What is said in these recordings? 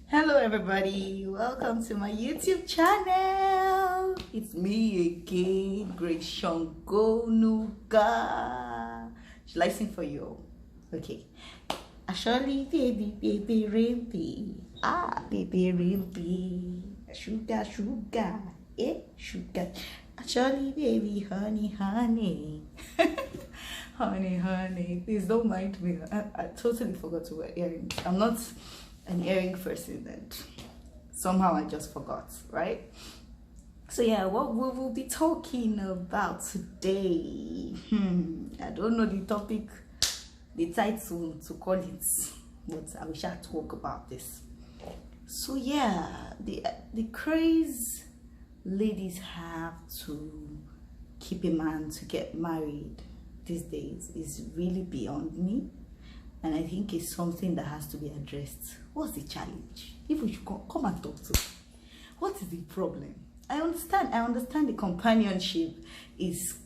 Hello everybody, welcome to my YouTube channel. It's me again, Grace Shongonuga. Should I sing for you? Okay. Asholi baby, baby rimpy. Baby rimpy. Sugar, sugar, sugar. Asholi baby, honey, honey. Honey, honey. Please don't mind me. I totally forgot to wear earrings. I'm not an earring person, and somehow I just forgot, right? So yeah, what we will be talking about today, I don't know the topic, the title to call it, but I wish I talk about this. So yeah, the craze ladies have to keep a man to get married these days is really beyond me. And I think it's something that has to be addressed. What's the challenge? If we should come and talk to, what is the problem? I understand the companionship is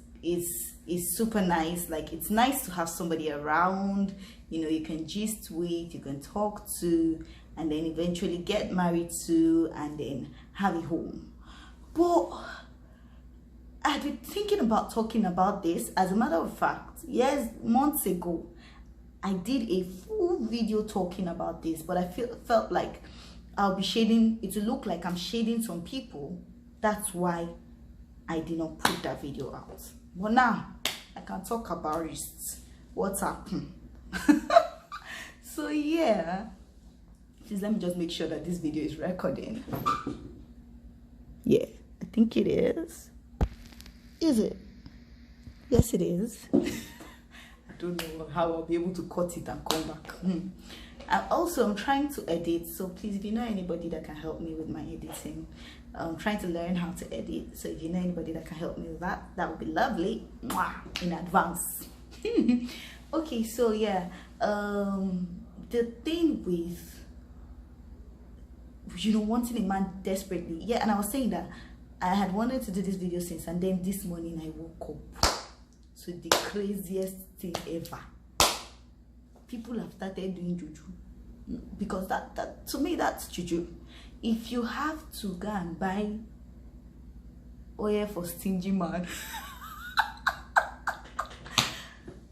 super nice. Like, it's nice to have somebody around, you can gist with, you can talk to, and then eventually get married to, and then have a home. But I've been thinking about talking about this. As a matter of fact, yes, months ago I did a full video talking about this, but I felt like I'll be shading, it will look like I'm shading some people. That's why I did not put that video out. But now I can talk about it. What's happened? So yeah, please let me just make sure that this video is recording. Yeah, I think it is. Is it? Yes, it is. I don't know how I'll be able to cut it and come back. I'm trying to edit, so please, if you know anybody that can help me with my editing, I'm trying to learn how to edit, so if you know anybody that can help me with that, that would be lovely. Mwah, in advance. Okay, so yeah, the thing with wanting a man desperately, yeah, and I was saying that I had wanted to do this video since, and then this morning I woke up to the craziest thing ever. People have started doing juju, because that to me, that's juju. If you have to go and buy oil for stingy man,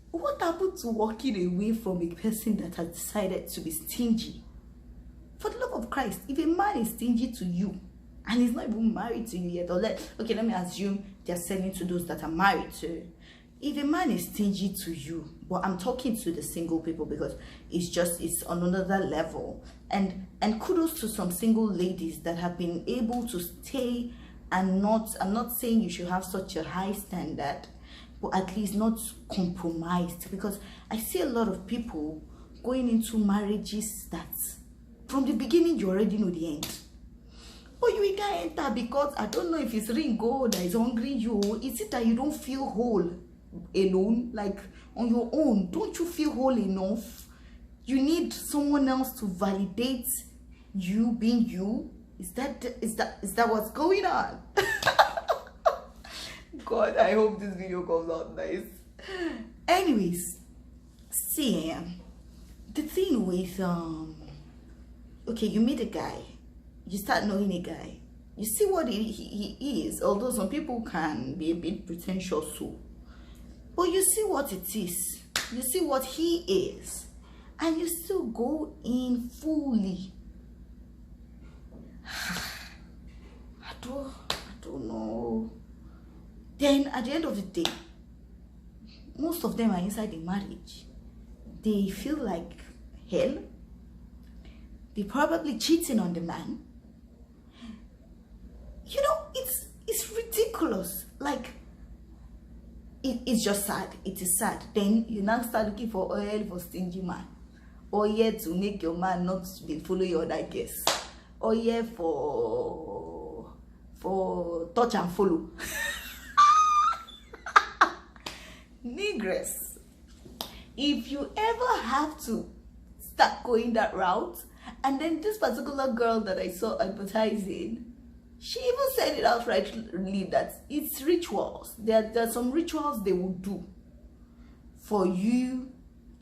what happened to walking away from a person that has decided to be stingy? For the love of Christ, if a man is stingy to you and he's not even married to you yet, or let me assume they're selling to those that are married to. If a man is stingy to you, well, I'm talking to the single people, because it's on another level. And kudos to some single ladies that have been able to stay, and I'm not saying you should have such a high standard, but at least not compromised, because I see a lot of people going into marriages that from the beginning you already know the end. But you can't enter because I don't know if it's ring gold that is hungry you. Is it that you don't feel whole alone, like on your own? Don't you feel whole enough? You need someone else to validate you being you. Is that what's going on? God, I hope this video comes out nice. Anyways, see, the thing with okay, you meet a guy, you start knowing a guy, you see what he is, although some people can be a bit pretentious too. But you see what it is, you see what he is, and you still go in fully. I don't know. Then at the end of the day, most of them are inside the marriage. They feel like hell. They're probably cheating on the man. It's ridiculous. Like, it's just sad. It is sad. Then you now start looking for oil for stingy man, or yeah, to make your man not be follow your other guests, or yeah, for touch and follow. Negress, if you ever have to start going that route, and then this particular girl that I saw advertising, she even said it outrightly that it's rituals. There are some rituals they will do for you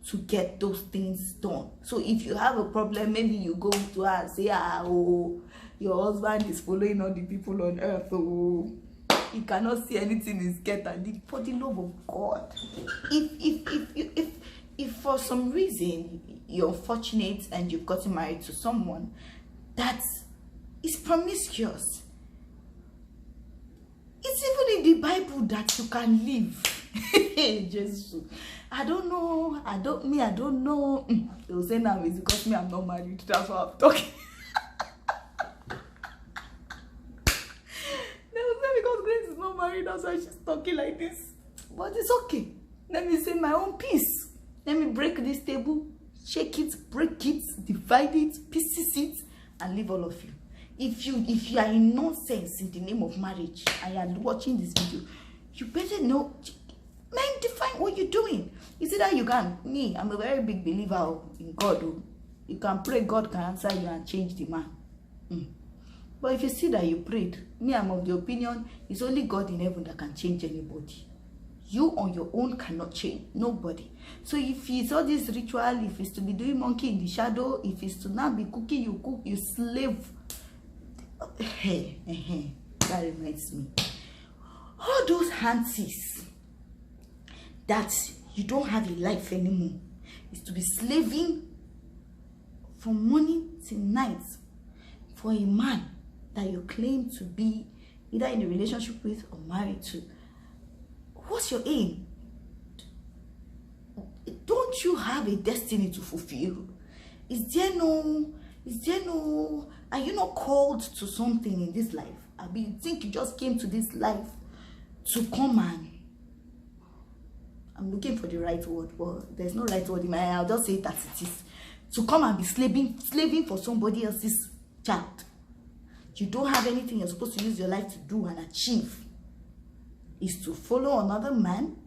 to get those things done. So if you have a problem, maybe you go to her and say, oh, your husband is following all the people on earth, oh, he cannot see anything in skirt and leave. For the love of God, if for some reason you're fortunate and you've gotten married to someone that is promiscuous, it's even in the Bible that you can live. Jesus, I don't know. I don't know. They will say now it's because me, I'm not married. That's why I'm talking. They will say because Grace is not married, that's why she's talking like this. But it's okay. Let me say my own piece. Let me break this table, shake it, break it, divide it, pieces it, and leave all of you. If you are in nonsense in the name of marriage and you are watching this video, you better know. Men, define what you're doing. You see that you can. Me, I'm a very big believer in God. You can pray, God can answer you and change the man. But if you see that you prayed, me, I'm of the opinion it's only God in heaven that can change anybody. You on your own cannot change nobody. So if it's all this ritual, if it's to be doing monkey in the shadow, if it's to now be cooking, you cook, you slave. That reminds me. All those aunties that you don't have a life anymore is to be slaving from morning till night for a man that you claim to be either in a relationship with or married to. What's your aim? Don't you have a destiny to fulfill? Is there no, are you not called to something in this life? I mean, you think you just came to this life to come and, I'm looking for the right word, but there's no right word in my head. I'll just say it as it is. To come and be slaving for somebody else's child. You don't have anything you're supposed to use your life to do and achieve. Is to follow another man.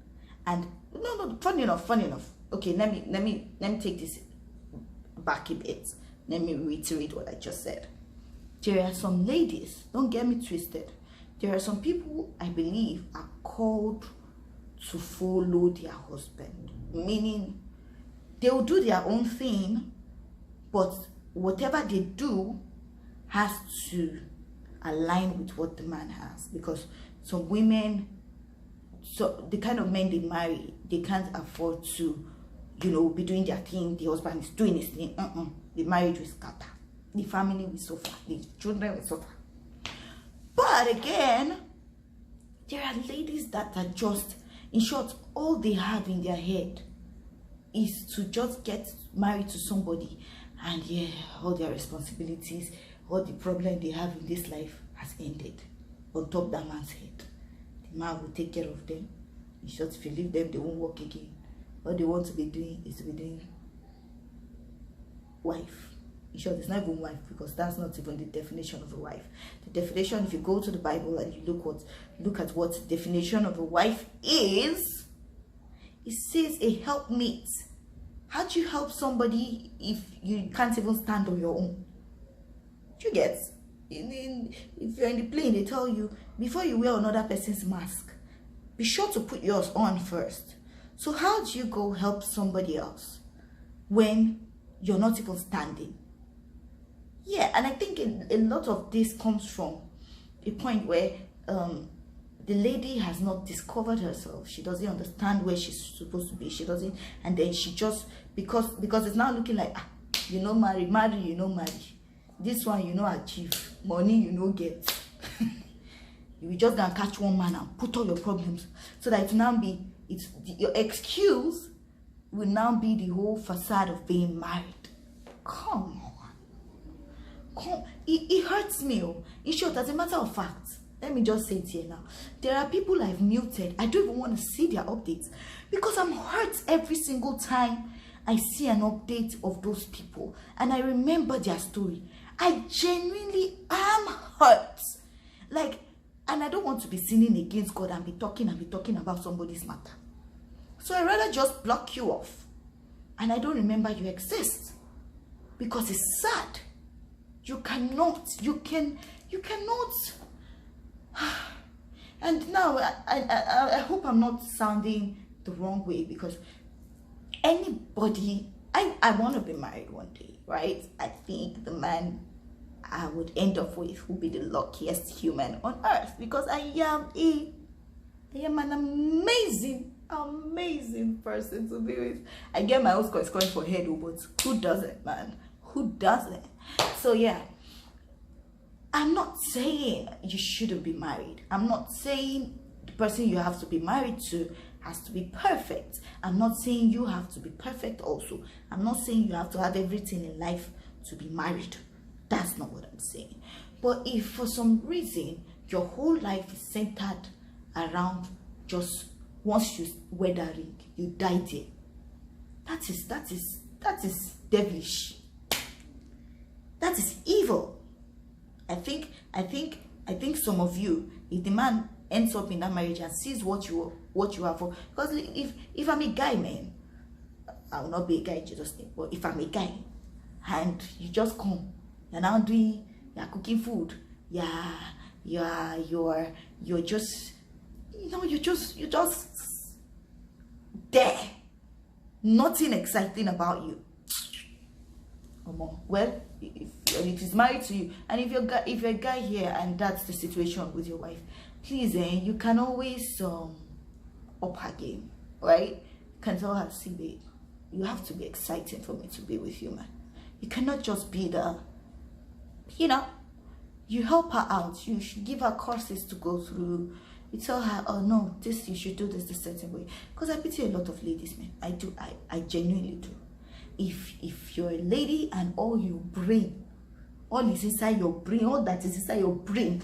And no, funny enough. Okay, let me take this back a bit. Let me reiterate what I just said. There are some ladies, don't get me twisted. There are some people I believe are called to follow their husband, meaning they will do their own thing, but whatever they do has to align with what the man has. Because some women, so the kind of men they marry, they can't afford to, be doing their thing. The husband is doing his thing. The marriage will scatter, the family will suffer, the children will suffer. But again, there are ladies that are just, in short, all they have in their head is to just get married to somebody, and all their responsibilities, all the problem they have in this life has ended on top of that man's head. The man will take care of them. In short, if you leave them, they won't work again. All they want to be doing is to be doing wife. In short, it's not even wife, because that's not even the definition of a wife. The definition, if you go to the Bible and you look at what the definition of a wife is, it says a helpmate. How do you help somebody if you can't even stand on your own? Do you get? If you're in the plane, they tell you, before you wear another person's mask, be sure to put yours on first. So how do you go help somebody else when you're not even standing? Yeah, and I think a lot of this comes from a point where the lady has not discovered herself. She doesn't understand where she's supposed to be. She doesn't, and then she just, because it's now looking like, marry, marry. This one, achieve. Money, get. You just gonna catch one man and put all your problems, so that it now be, your excuse will now be the whole facade of being married. Come on. It hurts me. In short, as a matter of fact, let me just say it here now. There are people I've muted. I don't even want to see their updates, because I'm hurt every single time I see an update of those people and I remember their story. I genuinely am hurt. And I don't want to be sinning against God and be talking about somebody's matter. So I rather just block you off and I don't remember you exist, because it's sad. You cannot. And now I hope I'm not sounding the wrong way, because Anybody, I want to be married one day, right? I think the man I would end up with will be the luckiest human on earth, because I am an amazing person to be with. I get my own score for head, but who doesn't, man? Who doesn't? So yeah, I'm not saying you shouldn't be married. I'm not saying the person you have to be married to has to be perfect. I'm not saying you have to be perfect also. I'm not saying you have to have everything in life to be married. That's not what I'm saying. But if for some reason your whole life is centered around just once you wear that ring, you die there, that is devilish. That is evil. I think some of you, if the man ends up in that marriage and sees what you are for, because if I'm a guy, man, I will not be a guy in Jesus' name, but if I'm a guy and you just come, you're now doing, you're cooking food, you're just, you're just there, nothing exciting about you. Well, if it is married to you, and if you're a guy here and that's the situation with your wife, please, you can always up her game, right? You can tell her, see, babe, you have to be exciting for me to be with you, man. You cannot just be the, you help her out. You should give her courses to go through. You tell her, oh no, this, you should do this the certain way. Because I pity a lot of ladies, man. I do. I genuinely do. If you're a lady and all you bring, all is inside your brain, all that is inside your brain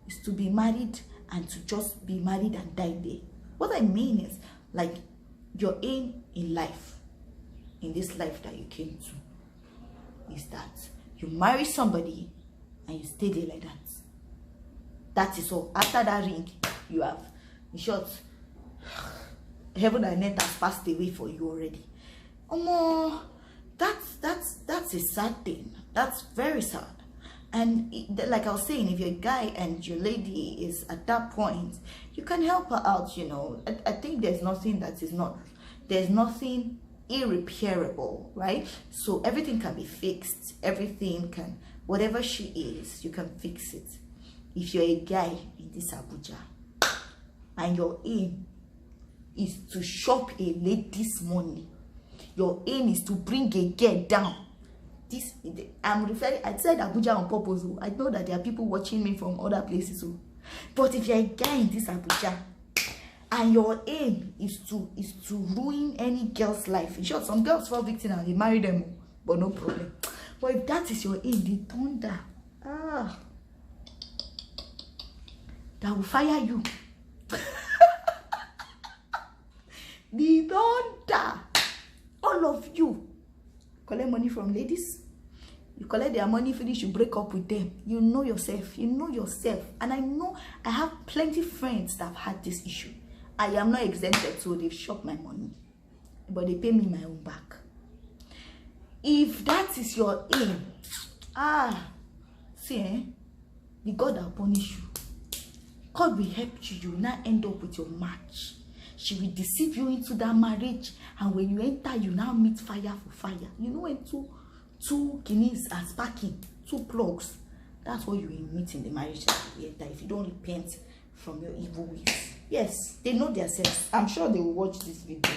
is to be married and to just be married and die there. What I mean is, like, your aim in life, in this life that you came to, is that you marry somebody and you stay there like that. That is all. After that ring, you have, in short, heaven and earth has passed away for you already. That's a sad thing. That's very sad. And like I was saying, if you're a guy and your lady is at that point, you can help her out. I think there's nothing irreparable, right? So everything can be fixed. Everything can, whatever she is, you can fix it. If you're a guy in this Abuja and your aim is to shop a lady's money, your aim is to bring a girl down. I said Abuja on purpose. I know that there are people watching me from other places. But if you're a guy in this Abuja and your aim is to ruin any girl's life, in short, some girls fall victim and they marry them, but no problem. But if that is your aim, the thunder, that will fire you. The thunder. All of you collect money from ladies. You collect their money, finish, you break up with them. You know yourself. And I know I have plenty of friends that have had this issue. I am not exempted, so they've shopped my money, but they pay me my own back. If that is your aim, see, the God will punish you. God will help you. You will not end up with your match. She will deceive you into that marriage, and when you enter, you now meet fire for fire. When two guineas are sparking, two plugs, that's what you will meet in the marriage that you enter if you don't repent from your evil ways. Yes, they know themselves. I'm sure they will watch this video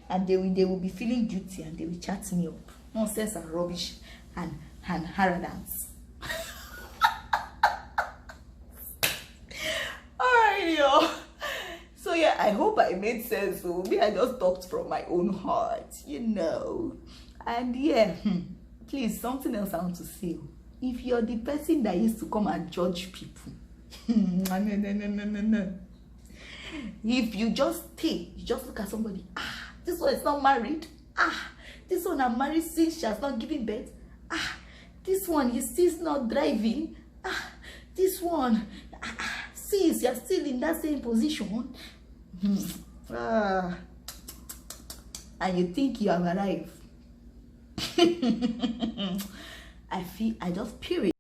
and they will be feeling guilty and they will chat me up. Nonsense and rubbish and harradance. Alright, y'all. So yeah, I hope I made sense. So maybe I just talked from my own heart, And yeah, please, something else I want to say. If you're the person that used to come and judge people, no. If you just look at somebody, this one is not married. This one I'm married since she has not given birth. This one is still not driving. This one, since you're still in that same position. And you think you have arrived. I just period.